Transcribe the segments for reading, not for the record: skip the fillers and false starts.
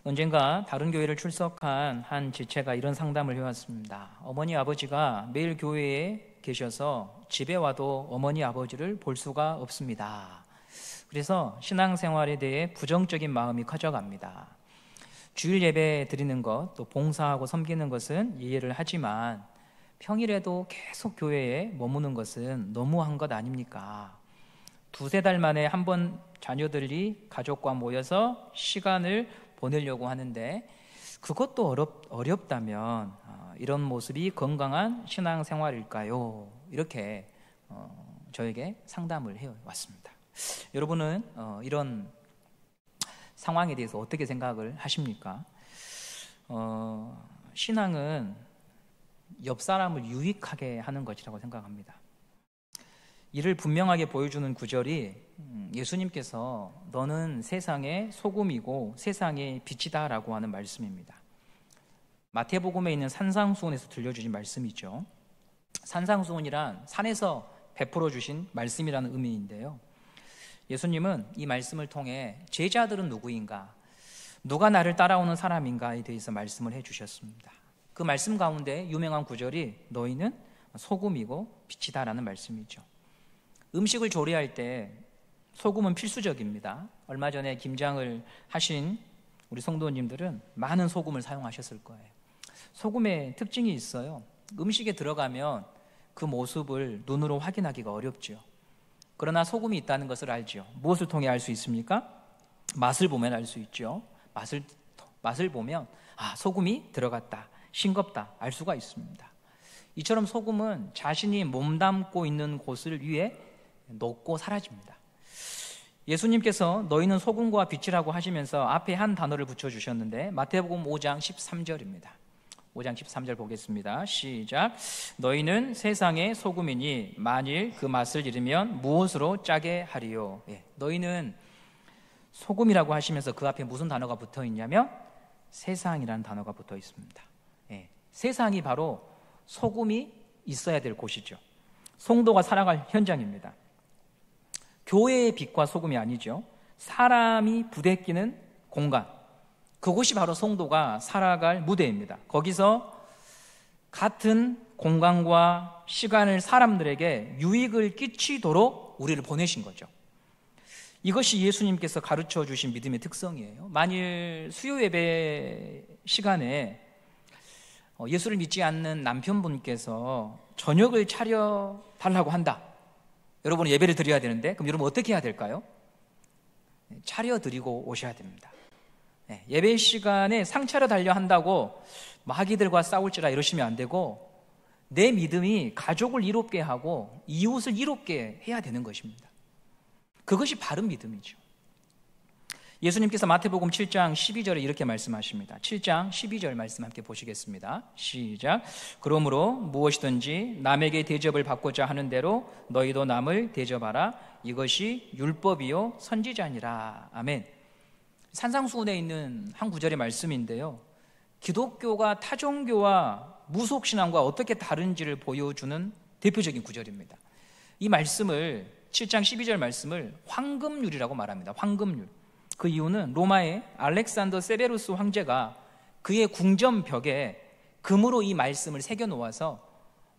언젠가 다른 교회를 출석한 한 지체가 이런 상담을 해왔습니다. 어머니 아버지가 매일 교회에 계셔서 집에 와도 어머니 아버지를 볼 수가 없습니다. 그래서 신앙생활에 대해 부정적인 마음이 커져갑니다. 주일 예배 드리는 것, 또 봉사하고 섬기는 것은 이해를 하지만 평일에도 계속 교회에 머무는 것은 너무한 것 아닙니까? 두세 달 만에 한 번 자녀들이 가족과 모여서 시간을 보내려고 하는데 그것도 어렵다면 이런 모습이 건강한 신앙생활일까요? 이렇게 저에게 상담을 해왔습니다. 여러분은 이런 상황에 대해서 어떻게 생각을 하십니까? 신앙은 옆 사람을 유익하게 하는 것이라고 생각합니다. 이를 분명하게 보여주는 구절이 예수님께서 너는 세상의 소금이고 세상의 빛이다 라고 하는 말씀입니다. 마태복음에 있는 산상수훈에서 들려주신 말씀이죠. 산상수훈이란 산에서 베풀어 주신 말씀이라는 의미인데요, 예수님은 이 말씀을 통해 제자들은 누구인가, 누가 나를 따라오는 사람인가에 대해서 말씀을 해주셨습니다. 그 말씀 가운데 유명한 구절이 너희는 소금이고 빛이다 라는 말씀이죠. 음식을 조리할 때 소금은 필수적입니다. 얼마 전에 김장을 하신 우리 성도님들은 많은 소금을 사용하셨을 거예요. 소금의 특징이 있어요. 음식에 들어가면 그 모습을 눈으로 확인하기가 어렵죠. 그러나 소금이 있다는 것을 알죠. 무엇을 통해 알 수 있습니까? 맛을 보면 알 수 있죠. 맛을 보면 소금이 들어갔다, 싱겁다 알 수가 있습니다. 이처럼 소금은 자신이 몸담고 있는 곳을 위해 녹고 사라집니다. 예수님께서 너희는 소금과 빛이라고 하시면서 앞에 한 단어를 붙여주셨는데 마태복음 5장 13절입니다. 5장 13절 보겠습니다. 시작. 너희는 세상의 소금이니 만일 그 맛을 잃으면 무엇으로 짜게 하리요. 너희는 소금이라고 하시면서 그 앞에 무슨 단어가 붙어 있냐면 세상이라는 단어가 붙어 있습니다. 세상이 바로 소금이 있어야 될 곳이죠. 성도가 살아갈 현장입니다. 교회의 빛과 소금이 아니죠. 사람이 부대끼는 공간, 그곳이 바로 성도가 살아갈 무대입니다. 거기서 같은 공간과 시간을 사람들에게 유익을 끼치도록 우리를 보내신 거죠. 이것이 예수님께서 가르쳐 주신 믿음의 특성이에요. 만일 수요 예배 시간에 예수를 믿지 않는 남편분께서 저녁을 차려 달라고 한다. 여러분은 예배를 드려야 되는데 그럼 여러분 어떻게 해야 될까요? 차려 드리고 오셔야 됩니다. 예배 시간에 상 차려 달려 한다고 마귀들과 싸울지라 이러시면 안 되고 내 믿음이 가족을 이롭게 하고 이웃을 이롭게 해야 되는 것입니다. 그것이 바른 믿음이죠. 예수님께서 마태복음 7장 12절에 이렇게 말씀하십니다. 7장 12절 말씀 함께 보시겠습니다. 시작. 그러므로 무엇이든지 남에게 대접을 받고자 하는 대로 너희도 남을 대접하라. 이것이 율법이요 선지자니라. 아멘. 산상수훈에 있는 한 구절의 말씀인데요, 기독교가 타종교와 무속신앙과 어떻게 다른지를 보여주는 대표적인 구절입니다. 이 말씀을 7장 12절 말씀을 황금률이라고 말합니다. 황금률. 그 이유는 로마의 알렉산더 세베루스 황제가 그의 궁전 벽에 금으로 이 말씀을 새겨 놓아서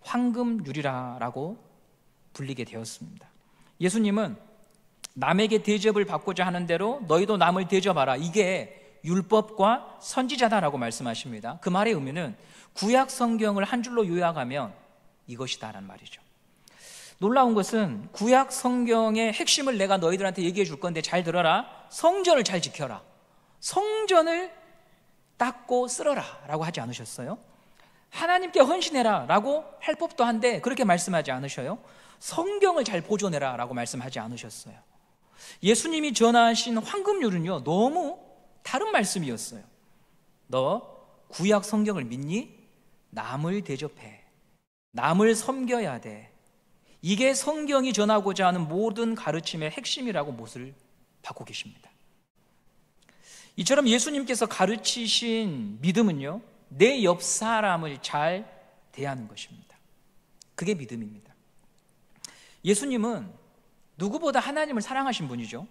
황금률이라고 불리게 되었습니다. 예수님은 남에게 대접을 받고자 하는 대로 너희도 남을 대접하라. 이게 율법과 선지자다라고 말씀하십니다. 그 말의 의미는 구약 성경을 한 줄로 요약하면 이것이다라는 말이죠. 놀라운 것은 구약 성경의 핵심을 내가 너희들한테 얘기해 줄 건데 잘 들어라. 성전을 잘 지켜라. 성전을 닦고 쓸어라 라고 하지 않으셨어요? 하나님께 헌신해라 라고 할 법도 한데 그렇게 말씀하지 않으셔요? 성경을 잘 보존해라 라고 말씀하지 않으셨어요. 예수님이 전하신 황금률은요, 너무 다른 말씀이었어요. 너 구약 성경을 믿니? 남을 대접해. 남을 섬겨야 돼. 이게 성경이 전하고자 하는 모든 가르침의 핵심이라고 못을 받고 계십니다. 이처럼 예수님께서 가르치신 믿음은요, 내 옆 사람을 잘 대하는 것입니다. 그게 믿음입니다. 예수님은 누구보다 하나님을 사랑하신 분이죠.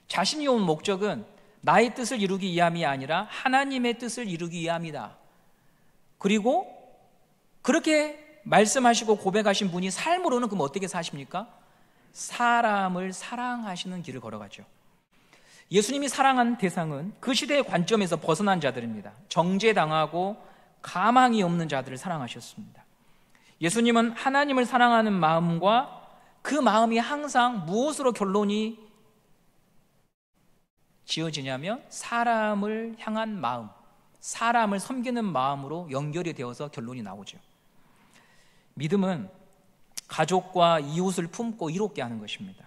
자신이 온 목적은 나의 뜻을 이루기 위함이 아니라 하나님의 뜻을 이루기 위함이다. 그리고 그렇게 말씀하시고 고백하신 분이 삶으로는 그럼 어떻게 사십니까? 사람을 사랑하시는 길을 걸어가죠. 예수님이 사랑한 대상은 그 시대의 관점에서 벗어난 자들입니다. 정죄당하고 가망이 없는 자들을 사랑하셨습니다. 예수님은 하나님을 사랑하는 마음과 그 마음이 항상 무엇으로 결론이 지어지냐면 사람을 향한 마음, 사람을 섬기는 마음으로 연결이 되어서 결론이 나오죠. 믿음은 가족과 이웃을 품고 이롭게 하는 것입니다.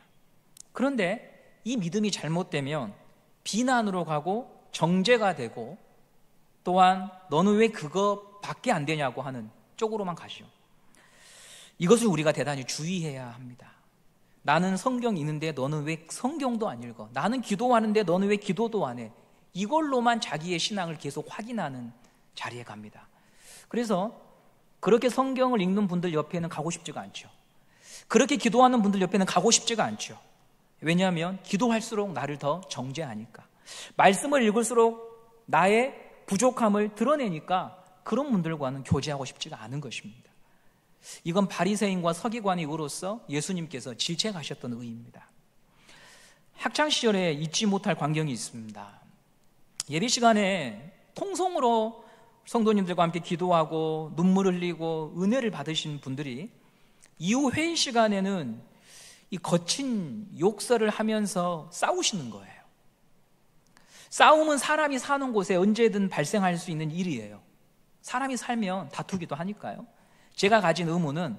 그런데 이 믿음이 잘못되면 비난으로 가고 정죄가 되고 또한 너는 왜 그거밖에 안 되냐고 하는 쪽으로만 가죠. 이것을 우리가 대단히 주의해야 합니다. 나는 성경 읽는데 너는 왜 성경도 안 읽어? 나는 기도하는데 너는 왜 기도도 안 해? 이걸로만 자기의 신앙을 계속 확인하는 자리에 갑니다. 그래서 그렇게 성경을 읽는 분들 옆에는 가고 싶지가 않죠. 그렇게 기도하는 분들 옆에는 가고 싶지가 않죠. 왜냐하면 기도할수록 나를 더 정죄하니까, 말씀을 읽을수록 나의 부족함을 드러내니까 그런 분들과는 교제하고 싶지가 않은 것입니다. 이건 바리새인과 서기관이로서 예수님께서 질책하셨던 의의입니다. 학창시절에 잊지 못할 광경이 있습니다. 예배 시간에 통성으로 성도님들과 함께 기도하고 눈물을 흘리고 은혜를 받으신 분들이 이후 회의 시간에는 이 거친 욕설을 하면서 싸우시는 거예요. 싸움은 사람이 사는 곳에 언제든 발생할 수 있는 일이에요. 사람이 살면 다투기도 하니까요. 제가 가진 의문은,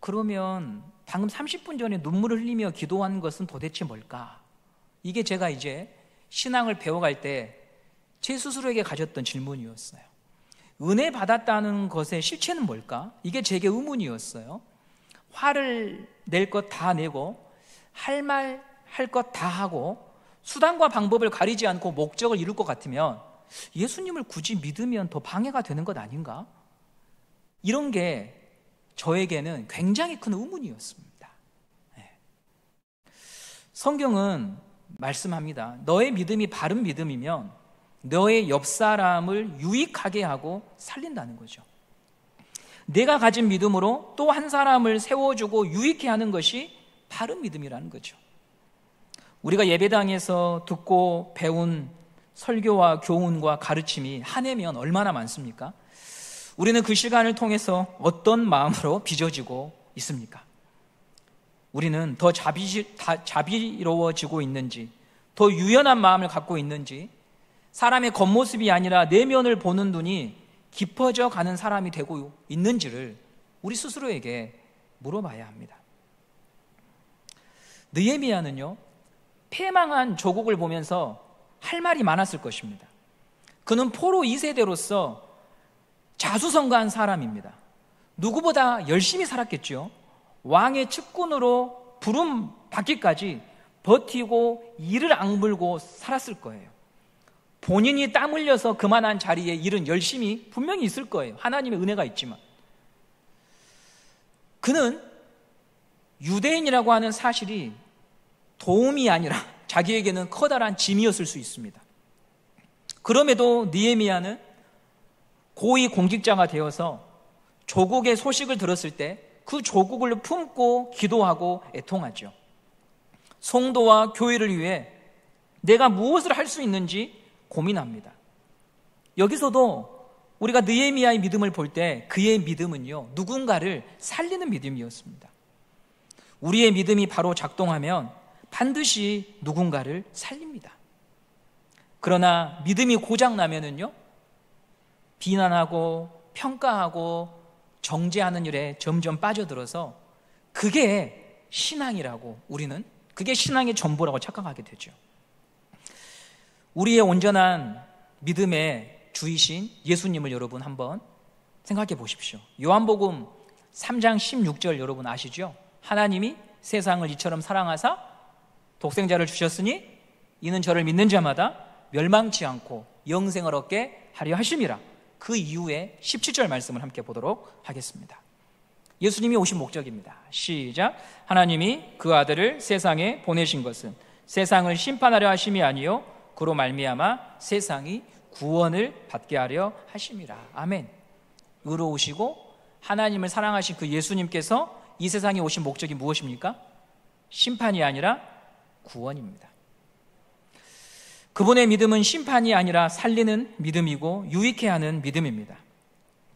그러면 방금 30분 전에 눈물을 흘리며 기도한 것은 도대체 뭘까? 이게 제가 이제 신앙을 배워갈 때 제 스스로에게 가졌던 질문이었어요. 은혜 받았다는 것의 실체는 뭘까? 이게 제게 의문이었어요. 화를 낼 것 다 내고 할 말 할 것 다 하고 수단과 방법을 가리지 않고 목적을 이룰 것 같으면 예수님을 굳이 믿으면 더 방해가 되는 것 아닌가? 이런 게 저에게는 굉장히 큰 의문이었습니다. 성경은 말씀합니다. 너의 믿음이 바른 믿음이면 너의 옆 사람을 유익하게 하고 살린다는 거죠. 내가 가진 믿음으로 또 한 사람을 세워주고 유익해 하는 것이 바른 믿음이라는 거죠. 우리가 예배당에서 듣고 배운 설교와 교훈과 가르침이 한 해면 얼마나 많습니까? 우리는 그 시간을 통해서 어떤 마음으로 빚어지고 있습니까? 우리는 더 자비로워지고 있는지, 더 유연한 마음을 갖고 있는지, 사람의 겉모습이 아니라 내면을 보는 눈이 깊어져 가는 사람이 되고 있는지를 우리 스스로에게 물어봐야 합니다. 느헤미야는요, 패망한 조국을 보면서 할 말이 많았을 것입니다. 그는 포로 2세대로서 자수성가한 사람입니다. 누구보다 열심히 살았겠죠. 왕의 측근으로 부름 받기까지 버티고 이를 악물고 살았을 거예요. 본인이 땀 흘려서 그만한 자리에 일은 열심히 분명히 있을 거예요. 하나님의 은혜가 있지만. 그는 유대인이라고 하는 사실이 도움이 아니라 자기에게는 커다란 짐이었을 수 있습니다. 그럼에도 느헤미야는 고위 공직자가 되어서 조국의 소식을 들었을 때 그 조국을 품고 기도하고 애통하죠. 성도와 교회를 위해 내가 무엇을 할 수 있는지 고민합니다. 여기서도 우리가 느헤미야의 믿음을 볼 때 그의 믿음은요, 누군가를 살리는 믿음이었습니다. 우리의 믿음이 바로 작동하면 반드시 누군가를 살립니다. 그러나 믿음이 고장나면은요, 비난하고 평가하고 정죄하는 일에 점점 빠져들어서 그게 신앙이라고, 우리는 그게 신앙의 전부라고 착각하게 되죠. 우리의 온전한 믿음의 주이신 예수님을 여러분 한번 생각해 보십시오. 요한복음 3장 16절 여러분 아시죠? 하나님이 세상을 이처럼 사랑하사 독생자를 주셨으니 이는 저를 믿는 자마다 멸망치 않고 영생을 얻게 하려 하심이라. 그 이후에 17절 말씀을 함께 보도록 하겠습니다. 예수님이 오신 목적입니다. 시작. 하나님이 그 아들을 세상에 보내신 것은 세상을 심판하려 하심이 아니요 그로 말미암아 세상이 구원을 받게 하려 하심이라. 아멘. 의로우시고 하나님을 사랑하신 그 예수님께서 이 세상에 오신 목적이 무엇입니까? 심판이 아니라 구원입니다. 그분의 믿음은 심판이 아니라 살리는 믿음이고 유익해 하는 믿음입니다.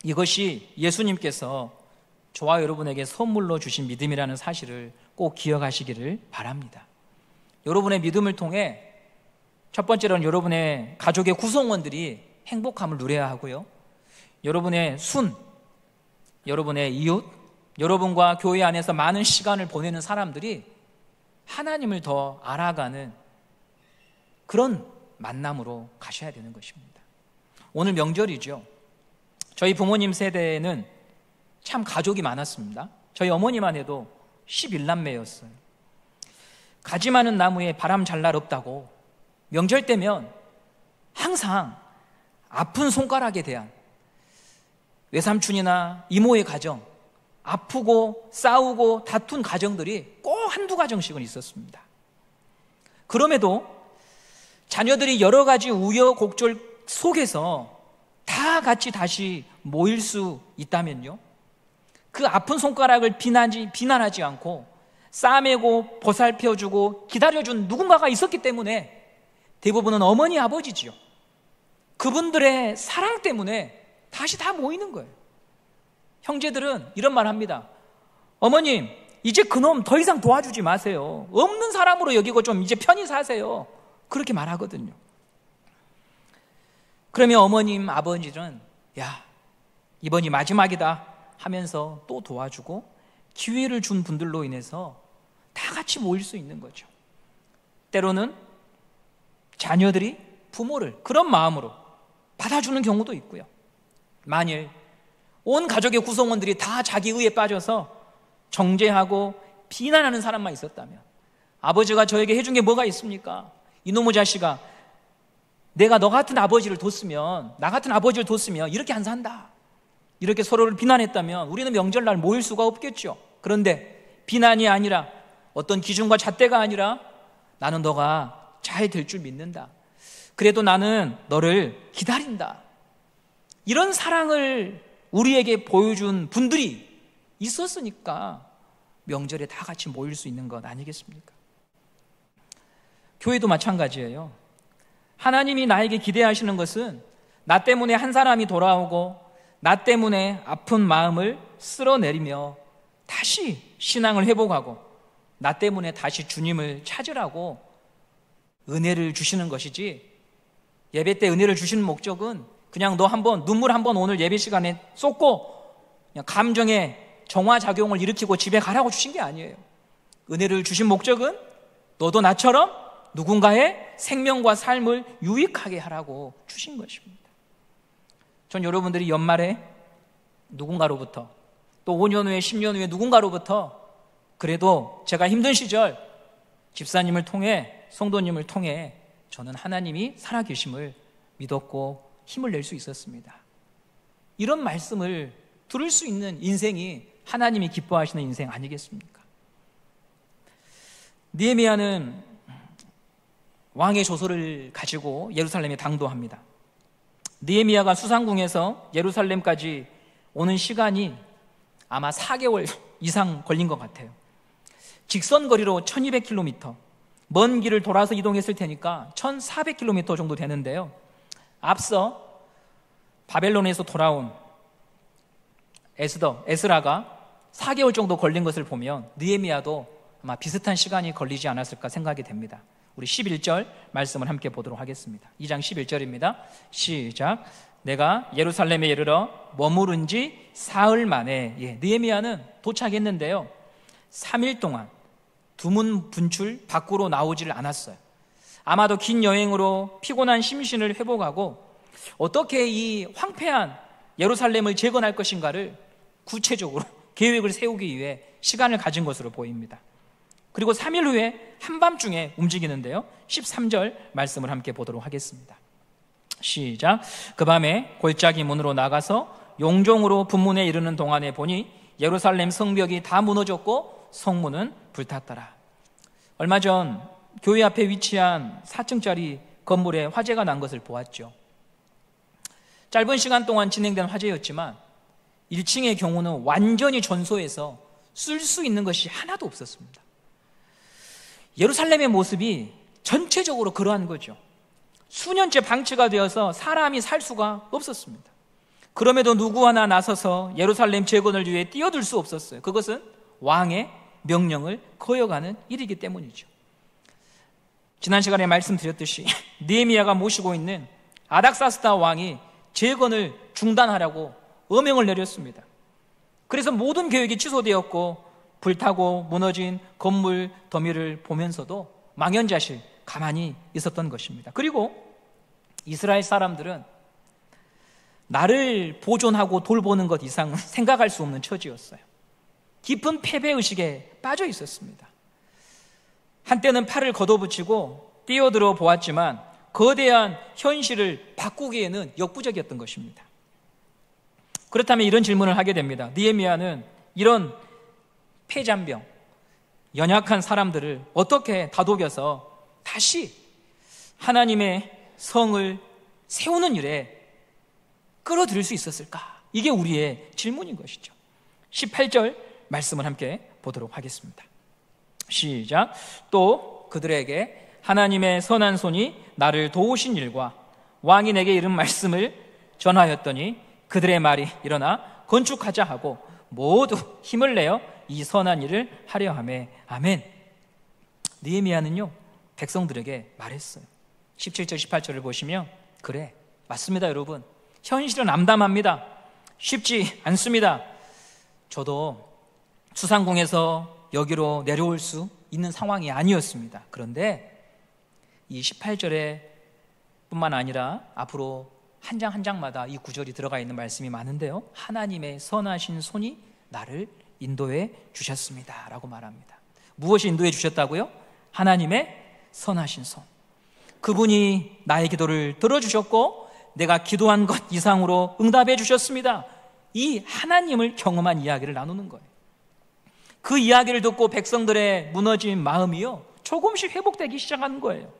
이것이 예수님께서 저와 여러분에게 선물로 주신 믿음이라는 사실을 꼭 기억하시기를 바랍니다. 여러분의 믿음을 통해 첫 번째로는 여러분의 가족의 구성원들이 행복함을 누려야 하고요. 여러분의 여러분의 이웃, 여러분과 교회 안에서 많은 시간을 보내는 사람들이 하나님을 더 알아가는 그런 만남으로 가셔야 되는 것입니다. 오늘 명절이죠. 저희 부모님 세대에는 참 가족이 많았습니다. 저희 어머니만 해도 11남매였어요. 가지 많은 나무에 바람 잘 날 없다고 명절 때면 항상 아픈 손가락에 대한 외삼촌이나 이모의 가정, 아프고 싸우고 다툰 가정들이 꼭 한두 가정씩은 있었습니다. 그럼에도 자녀들이 여러 가지 우여곡절 속에서 다 같이 다시 모일 수 있다면요, 그 아픈 손가락을 비난하지 않고 싸매고 보살펴주고 기다려준 누군가가 있었기 때문에 대부분은 어머니, 아버지지요. 그분들의 사랑 때문에 다시 다 모이는 거예요. 형제들은 이런 말 합니다. 어머님, 이제 그놈 더 이상 도와주지 마세요. 없는 사람으로 여기고 좀 이제 편히 사세요. 그렇게 말하거든요. 그러면 어머님, 아버지는 야, 이번이 마지막이다 하면서 또 도와주고 기회를 준 분들로 인해서 다 같이 모일 수 있는 거죠. 때로는 자녀들이 부모를 그런 마음으로 받아주는 경우도 있고요. 만일 온 가족의 구성원들이 다 자기 의에 빠져서 정죄하고 비난하는 사람만 있었다면, 아버지가 저에게 해준 게 뭐가 있습니까? 이놈의 자식아, 내가 너 같은 아버지를 뒀으면, 나 같은 아버지를 뒀으면 이렇게 안 산다, 이렇게 서로를 비난했다면 우리는 명절날 모일 수가 없겠죠. 그런데 비난이 아니라, 어떤 기준과 잣대가 아니라, 나는 너가 잘 될 줄 믿는다, 그래도 나는 너를 기다린다, 이런 사랑을 우리에게 보여준 분들이 있었으니까 명절에 다 같이 모일 수 있는 것 아니겠습니까? 교회도 마찬가지예요. 하나님이 나에게 기대하시는 것은 나 때문에 한 사람이 돌아오고 나 때문에 아픈 마음을 쓸어내리며 다시 신앙을 회복하고 나 때문에 다시 주님을 찾으라고 은혜를 주시는 것이지, 예배 때 은혜를 주시는 목적은 그냥 너 한번 눈물 한번 오늘 예배 시간에 쏟고 그냥 감정의 정화작용을 일으키고 집에 가라고 주신 게 아니에요. 은혜를 주신 목적은 너도 나처럼 누군가의 생명과 삶을 유익하게 하라고 주신 것입니다. 전 여러분들이 연말에 누군가로부터, 또 5년 후에 10년 후에 누군가로부터 그래도 제가 힘든 시절 집사님을 통해, 성도님을 통해 저는 하나님이 살아계심을 믿었고 힘을 낼 수 있었습니다, 이런 말씀을 들을 수 있는 인생이 하나님이 기뻐하시는 인생 아니겠습니까? 느헤미야는 왕의 조서를 가지고 예루살렘에 당도합니다. 느헤미야가 수상궁에서 예루살렘까지 오는 시간이 아마 4개월 이상 걸린 것 같아요. 직선거리로 1200km, 먼 길을 돌아서 이동했을 테니까 1400km 정도 되는데요, 앞서 바벨론에서 돌아온 에스라가 4개월 정도 걸린 것을 보면 느헤미야도 아마 비슷한 시간이 걸리지 않았을까 생각이 됩니다. 우리 11절 말씀을 함께 보도록 하겠습니다. 2장 11절입니다. 시작. 내가 예루살렘에 이르러 머무른 지 사흘 만에, 느헤미야는 도착했는데요, 3일 동안 두문 분출 밖으로 나오지를 않았어요. 아마도 긴 여행으로 피곤한 심신을 회복하고 어떻게 이 황폐한 예루살렘을 재건할 것인가를 구체적으로 계획을 세우기 위해 시간을 가진 것으로 보입니다. 그리고 3일 후에 한밤중에 움직이는데요, 13절 말씀을 함께 보도록 하겠습니다. 시작. 그 밤에 골짜기 문으로 나가서 용종으로 분문에 이르는 동안에 보니 예루살렘 성벽이 다 무너졌고 성문은 불탔더라. 얼마 전 교회 앞에 위치한 4층짜리 건물에 화재가 난 것을 보았죠. 짧은 시간 동안 진행된 화재였지만 1층의 경우는 완전히 전소해서 쓸 수 있는 것이 하나도 없었습니다. 예루살렘의 모습이 전체적으로 그러한 거죠. 수년째 방치가 되어서 사람이 살 수가 없었습니다. 그럼에도 누구 하나 나서서 예루살렘 재건을 위해 뛰어들 수 없었어요. 그것은 왕의 명령을 거역하는 일이기 때문이죠. 지난 시간에 말씀드렸듯이 느헤미야가 모시고 있는 아닥사스다 왕이 재건을 중단하라고 어명을 내렸습니다. 그래서 모든 계획이 취소되었고 불타고 무너진 건물 더미를 보면서도 망연자실 가만히 있었던 것입니다. 그리고 이스라엘 사람들은 나를 보존하고 돌보는 것 이상은 생각할 수 없는 처지였어요. 깊은 패배의식에 빠져 있었습니다. 한때는 팔을 걷어붙이고 뛰어들어 보았지만 거대한 현실을 바꾸기에는 역부족이었던 것입니다. 그렇다면 이런 질문을 하게 됩니다. 느헤미야는 이런 폐잔병, 연약한 사람들을 어떻게 다독여서 다시 하나님의 성을 세우는 일에 끌어들일 수 있었을까? 이게 우리의 질문인 것이죠. 18절 말씀을 함께 보도록 하겠습니다. 시작. 또 그들에게 하나님의 선한 손이 나를 도우신 일과 왕이 내게 이른 말씀을 전하였더니 그들의 말이 일어나 건축하자 하고 모두 힘을 내어 이 선한 일을 하려 하매. 아멘. 느헤미야는요 백성들에게 말했어요. 17절 18절을 보시면 그래 맞습니다 여러분. 현실은 암담합니다. 쉽지 않습니다. 저도 수상궁에서 여기로 내려올 수 있는 상황이 아니었습니다. 그런데 이 18절에 뿐만 아니라 앞으로 한 장 한 장마다 이 구절이 들어가 있는 말씀이 많은데요, 하나님의 선하신 손이 나를 인도해 주셨습니다 라고 말합니다. 무엇이 인도해 주셨다고요? 하나님의 선하신 손. 그분이 나의 기도를 들어주셨고 내가 기도한 것 이상으로 응답해 주셨습니다. 이 하나님을 경험한 이야기를 나누는 거예요. 그 이야기를 듣고 백성들의 무너진 마음이요 조금씩 회복되기 시작하는 거예요.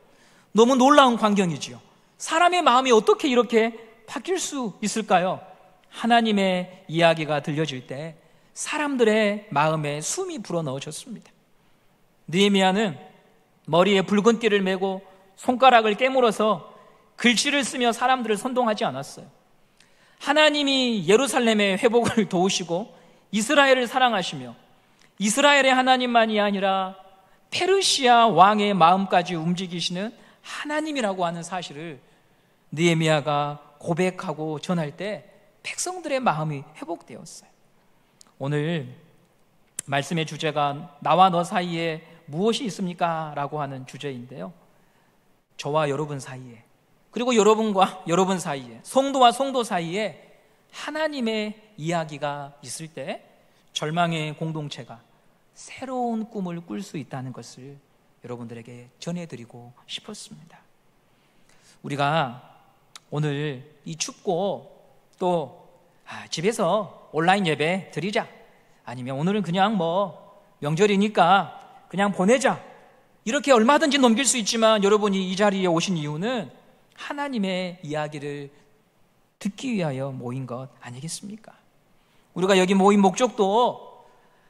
너무 놀라운 광경이지요. 사람의 마음이 어떻게 이렇게 바뀔 수 있을까요? 하나님의 이야기가 들려질 때 사람들의 마음에 숨이 불어넣어졌습니다. 느헤미야는 머리에 붉은 띠를 메고 손가락을 깨물어서 글씨를 쓰며 사람들을 선동하지 않았어요. 하나님이 예루살렘의 회복을 도우시고 이스라엘을 사랑하시며 이스라엘의 하나님만이 아니라 페르시아 왕의 마음까지 움직이시는 하나님이라고 하는 사실을 느헤미야가 고백하고 전할 때 백성들의 마음이 회복되었어요. 오늘 말씀의 주제가 나와 너 사이에 무엇이 있습니까? 라고 하는 주제인데요, 저와 여러분 사이에, 그리고 여러분과 여러분 사이에, 성도와 성도 사이에 하나님의 이야기가 있을 때 절망의 공동체가 새로운 꿈을 꿀 수 있다는 것을 여러분들에게 전해드리고 싶었습니다. 우리가 오늘 이 춥고 또 집에서 온라인 예배 드리자, 아니면 오늘은 그냥 명절이니까 그냥 보내자, 이렇게 얼마든지 넘길 수 있지만 여러분이 이 자리에 오신 이유는 하나님의 이야기를 듣기 위하여 모인 것 아니겠습니까? 우리가 여기 모인 목적도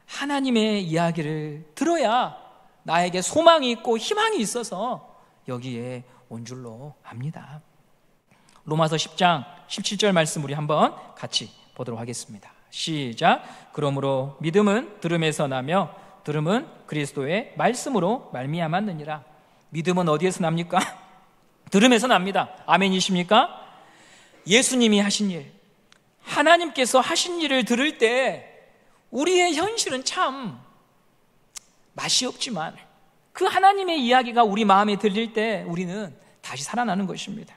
하나님의 이야기를 들어야 나에게 소망이 있고 희망이 있어서 여기에 온 줄로 압니다. 로마서 10장 17절 말씀 우리 한번 같이 보도록 하겠습니다. 시작. 그러므로 믿음은 들음에서 나며 들음은 그리스도의 말씀으로 말미암았느니라. 믿음은 어디에서 납니까? 들음에서 납니다. 아멘이십니까? 예수님이 하신 일, 하나님께서 하신 일을 들을 때 우리의 현실은 참 맛이 없지만 그 하나님의 이야기가 우리 마음에 들릴 때 우리는 다시 살아나는 것입니다.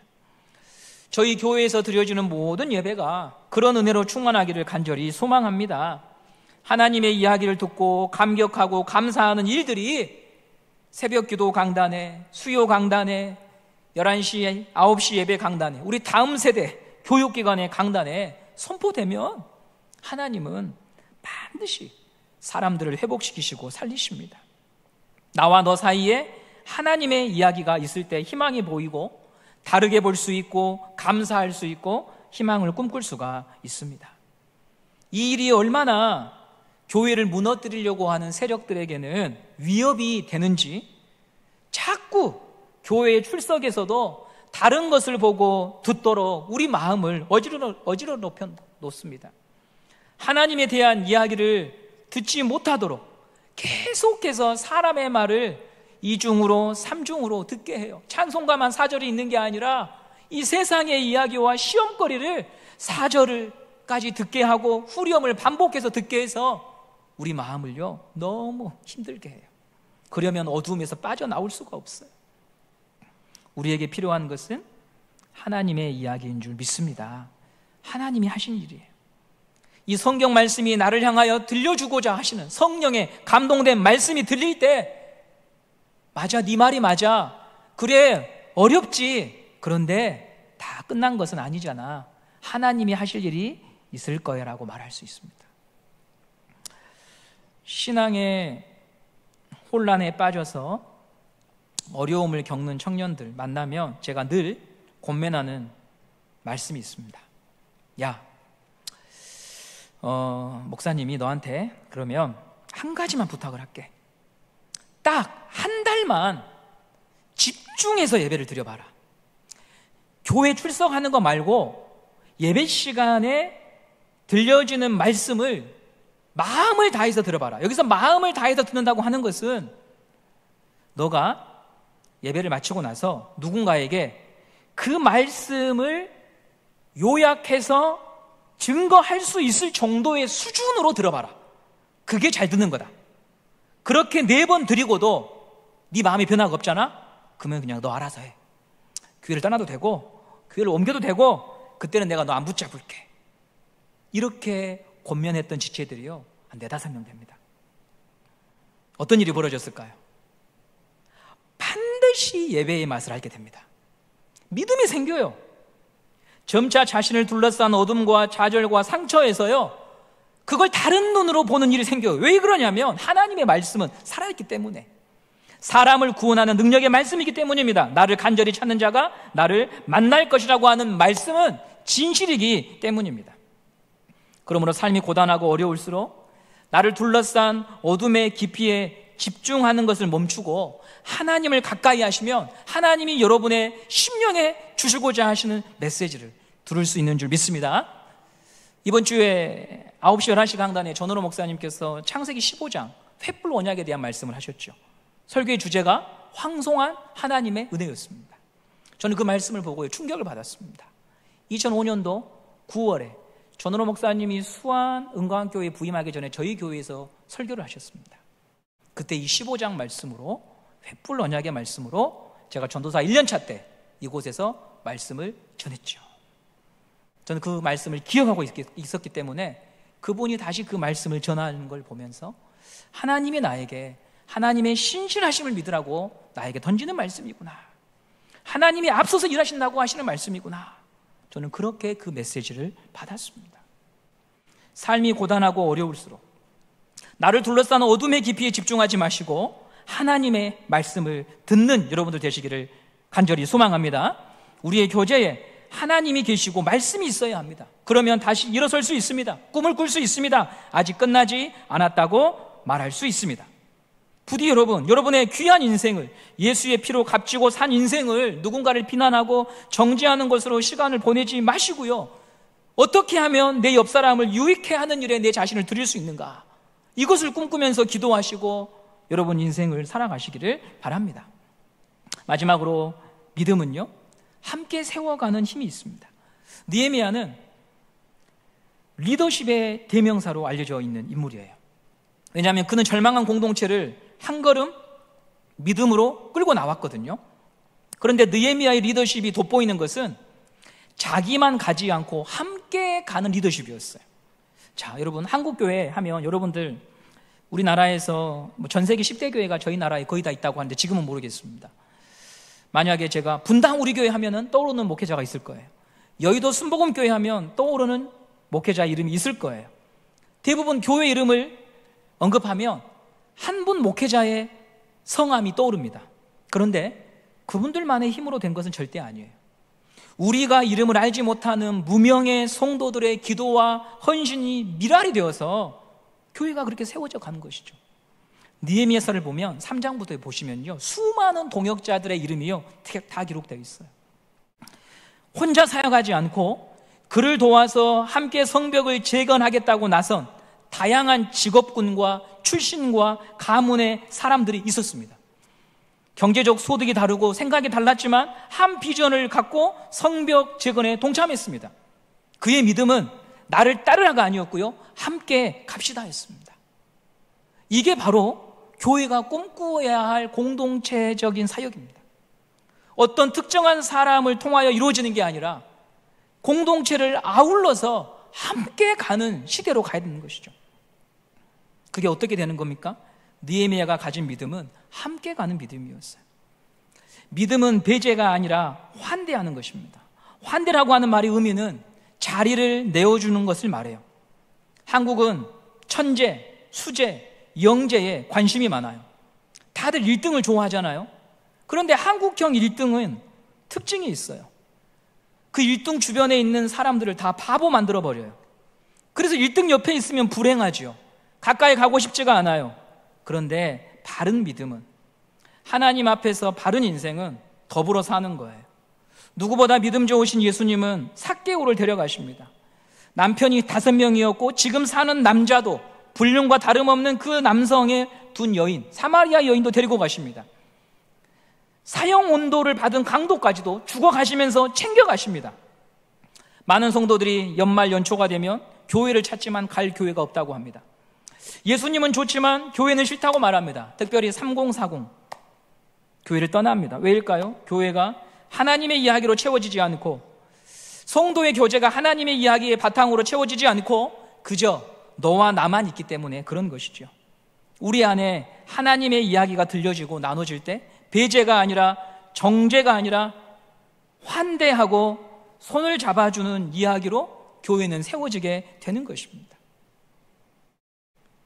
저희 교회에서 드려지는 모든 예배가 그런 은혜로 충만하기를 간절히 소망합니다. 하나님의 이야기를 듣고 감격하고 감사하는 일들이 새벽기도 강단에, 수요 강단에, 11시, 9시 예배 강단에, 우리 다음 세대 교육기관의 강단에 선포되면 하나님은 반드시 사람들을 회복시키시고 살리십니다. 나와 너 사이에 하나님의 이야기가 있을 때 희망이 보이고 다르게 볼 수 있고 감사할 수 있고 희망을 꿈꿀 수가 있습니다. 이 일이 얼마나 교회를 무너뜨리려고 하는 세력들에게는 위협이 되는지 자꾸 교회의 출석에서도 다른 것을 보고 듣도록 우리 마음을 어지러 높여 놓습니다. 하나님에 대한 이야기를 듣지 못하도록 계속해서 사람의 말을 이중으로 삼중으로 듣게 해요. 찬송가만 4절이 있는 게 아니라 이 세상의 이야기와 시험거리를 4절까지 듣게 하고 후렴을 반복해서 듣게 해서 우리 마음을요 너무 힘들게 해요. 그러면 어두움에서 빠져나올 수가 없어요. 우리에게 필요한 것은 하나님의 이야기인 줄 믿습니다. 하나님이 하신 일이에요. 이 성경 말씀이 나를 향하여 들려주고자 하시는 성령의 감동된 말씀이 들릴 때 맞아, 네 말이 맞아. 그래, 어렵지. 그런데 다 끝난 것은 아니잖아. 하나님이 하실 일이 있을 거야 라고 말할 수 있습니다. 신앙의 혼란에 빠져서 어려움을 겪는 청년들 만나면 제가 늘 권면하는 말씀이 있습니다. 야, 목사님이 너한테 그러면 한 가지만 부탁을 할게. 딱 한 달만 집중해서 예배를 드려봐라. 교회 출석하는 거 말고 예배 시간에 들려지는 말씀을 마음을 다해서 들어봐라. 여기서 마음을 다해서 듣는다고 하는 것은 너가 예배를 마치고 나서 누군가에게 그 말씀을 요약해서 증거할 수 있을 정도의 수준으로 들어봐라. 그게 잘 듣는 거다. 그렇게 4번 드리고도 네 마음이 변화가 없잖아? 그러면 그냥 너 알아서 해. 교회를 떠나도 되고 교회를 옮겨도 되고 그때는 내가 너 안 붙잡을게. 이렇게 권면했던 지체들이요 한 4-5명 됩니다. 어떤 일이 벌어졌을까요? 반드시 예배의 맛을 알게 됩니다. 믿음이 생겨요. 점차 자신을 둘러싼 어둠과 좌절과 상처에서요 그걸 다른 눈으로 보는 일이 생겨요. 왜 그러냐면 하나님의 말씀은 살아있기 때문에, 사람을 구원하는 능력의 말씀이기 때문입니다. 나를 간절히 찾는 자가 나를 만날 것이라고 하는 말씀은 진실이기 때문입니다. 그러므로 삶이 고단하고 어려울수록 나를 둘러싼 어둠의 깊이에 집중하는 것을 멈추고 하나님을 가까이 하시면 하나님이 여러분의 심령에 주시고자 하시는 메시지를 들을 수 있는 줄 믿습니다. 이번 주에 9시 11시 강단에 전원호 목사님께서 창세기 15장 횃불 언약에 대한 말씀을 하셨죠. 설교의 주제가 황송한 하나님의 은혜였습니다. 저는 그 말씀을 보고 충격을 받았습니다. 2005년도 9월에 전원호 목사님이 수안 은광교회에 부임하기 전에 저희 교회에서 설교를 하셨습니다. 그때 이 15장 말씀으로, 횃불 언약의 말씀으로 제가 전도사 1년차 때 이곳에서 말씀을 전했죠. 저는 그 말씀을 기억하고 있었기 때문에 그분이 다시 그 말씀을 전하는 걸 보면서 하나님이 나에게 하나님의 신실하심을 믿으라고 나에게 던지는 말씀이구나, 하나님이 앞서서 일하신다고 하시는 말씀이구나, 저는 그렇게 그 메시지를 받았습니다. 삶이 고단하고 어려울수록 나를 둘러싸는 어둠의 깊이에 집중하지 마시고 하나님의 말씀을 듣는 여러분들 되시기를 간절히 소망합니다. 우리의 교제에 하나님이 계시고 말씀이 있어야 합니다. 그러면 다시 일어설 수 있습니다. 꿈을 꿀 수 있습니다. 아직 끝나지 않았다고 말할 수 있습니다. 부디 여러분의 귀한 인생을, 예수의 피로 값지고 산 인생을 누군가를 비난하고 정죄하는 것으로 시간을 보내지 마시고요, 어떻게 하면 내 옆 사람을 유익해 하는 일에 내 자신을 드릴 수 있는가, 이것을 꿈꾸면서 기도하시고 여러분 인생을 살아가시기를 바랍니다. 마지막으로 믿음은요 함께 세워가는 힘이 있습니다. 느헤미야는 리더십의 대명사로 알려져 있는 인물이에요. 왜냐하면 그는 절망한 공동체를 한 걸음 믿음으로 끌고 나왔거든요. 그런데 느헤미야의 리더십이 돋보이는 것은 자기만 가지 않고 함께 가는 리더십이었어요. 자, 여러분, 한국교회 하면 여러분들 우리나라에서 전 세계 10대 교회가 저희 나라에 거의 다 있다고 하는데 지금은 모르겠습니다. 만약에 제가 분당 우리 교회 하면은 떠오르는 목회자가 있을 거예요. 여의도 순복음 교회 하면 떠오르는 목회자 이름이 있을 거예요. 대부분 교회 이름을 언급하면 한 분 목회자의 성함이 떠오릅니다. 그런데 그분들만의 힘으로 된 것은 절대 아니에요. 우리가 이름을 알지 못하는 무명의 성도들의 기도와 헌신이 밀알이 되어서 교회가 그렇게 세워져 가는 것이죠. 느헤미야서를 보면 3장부터 보시면요, 수많은 동역자들의 이름이요 다 기록되어 있어요. 혼자 사역하지 않고 그를 도와서 함께 성벽을 재건하겠다고 나선 다양한 직업군과 출신과 가문의 사람들이 있었습니다. 경제적 소득이 다르고 생각이 달랐지만 한 비전을 갖고 성벽 재건에 동참했습니다. 그의 믿음은 나를 따르라가 아니었고요, 함께 갑시다 했습니다. 이게 바로 교회가 꿈꾸어야 할 공동체적인 사역입니다. 어떤 특정한 사람을 통하여 이루어지는 게 아니라 공동체를 아울러서 함께 가는 시대로 가야 되는 것이죠. 그게 어떻게 되는 겁니까? 느헤미야가 가진 믿음은 함께 가는 믿음이었어요. 믿음은 배제가 아니라 환대하는 것입니다. 환대라고 하는 말의 의미는 자리를 내어주는 것을 말해요. 한국은 천재, 수재, 영재에 관심이 많아요. 다들 1등을 좋아하잖아요. 그런데 한국형 1등은 특징이 있어요. 그 1등 주변에 있는 사람들을 다 바보 만들어버려요. 그래서 1등 옆에 있으면 불행하죠. 가까이 가고 싶지가 않아요. 그런데 바른 믿음은, 하나님 앞에서 바른 인생은 더불어 사는 거예요. 누구보다 믿음 좋으신 예수님은 삭개오를 데려가십니다. 남편이 5명이었고 지금 사는 남자도 불륜과 다름없는 그 남성의 둔 여인, 사마리아 여인도 데리고 가십니다. 사형 온도를 받은 강도까지도 죽어가시면서 챙겨가십니다. 많은 성도들이 연말 연초가 되면 교회를 찾지만 갈 교회가 없다고 합니다. 예수님은 좋지만 교회는 싫다고 말합니다. 특별히 3040 교회를 떠납니다. 왜일까요? 교회가 하나님의 이야기로 채워지지 않고, 성도의 교제가 하나님의 이야기의 바탕으로 채워지지 않고 그저 너와 나만 있기 때문에 그런 것이죠. 우리 안에 하나님의 이야기가 들려지고 나눠질 때 배제가 아니라, 정죄가 아니라 환대하고 손을 잡아주는 이야기로 교회는 세워지게 되는 것입니다.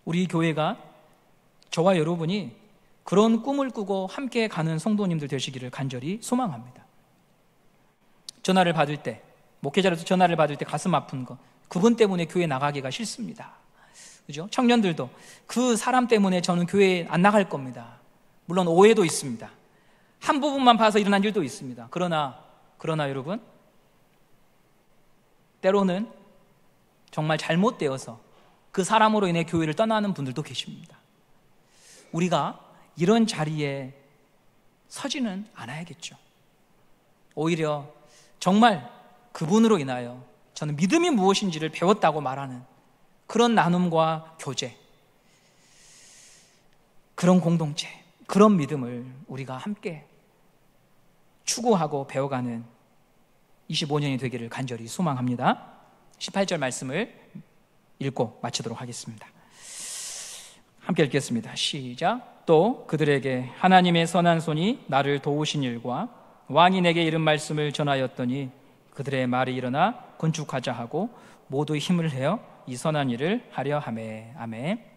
우리 교회가, 저와 여러분이 그런 꿈을 꾸고 함께 가는 성도님들 되시기를 간절히 소망합니다. 전화를 받을 때, 목회자로서 전화를 받을 때 가슴 아픈 거, 그분 때문에 교회 나가기가 싫습니다. 그죠? 청년들도 그 사람 때문에 저는 교회에 안 나갈 겁니다. 물론 오해도 있습니다. 한 부분만 봐서 일어난 일도 있습니다. 그러나 여러분, 때로는 정말 잘못되어서 그 사람으로 인해 교회를 떠나는 분들도 계십니다. 우리가 이런 자리에 서지는 않아야겠죠. 오히려 정말 그분으로 인하여 저는 믿음이 무엇인지를 배웠다고 말하는 그런 나눔과 교제, 그런 공동체, 그런 믿음을 우리가 함께 추구하고 배워가는 25년이 되기를 간절히 소망합니다. 18절 말씀을 읽고 마치도록 하겠습니다. 함께 읽겠습니다. 시작. 또 그들에게 하나님의 선한 손이 나를 도우신 일과 왕이 내게 이른 말씀을 전하였더니 그들의 말이 일어나 건축하자 하고 모두 힘을 내어 이 선한 일을 하려 하매. 아멘.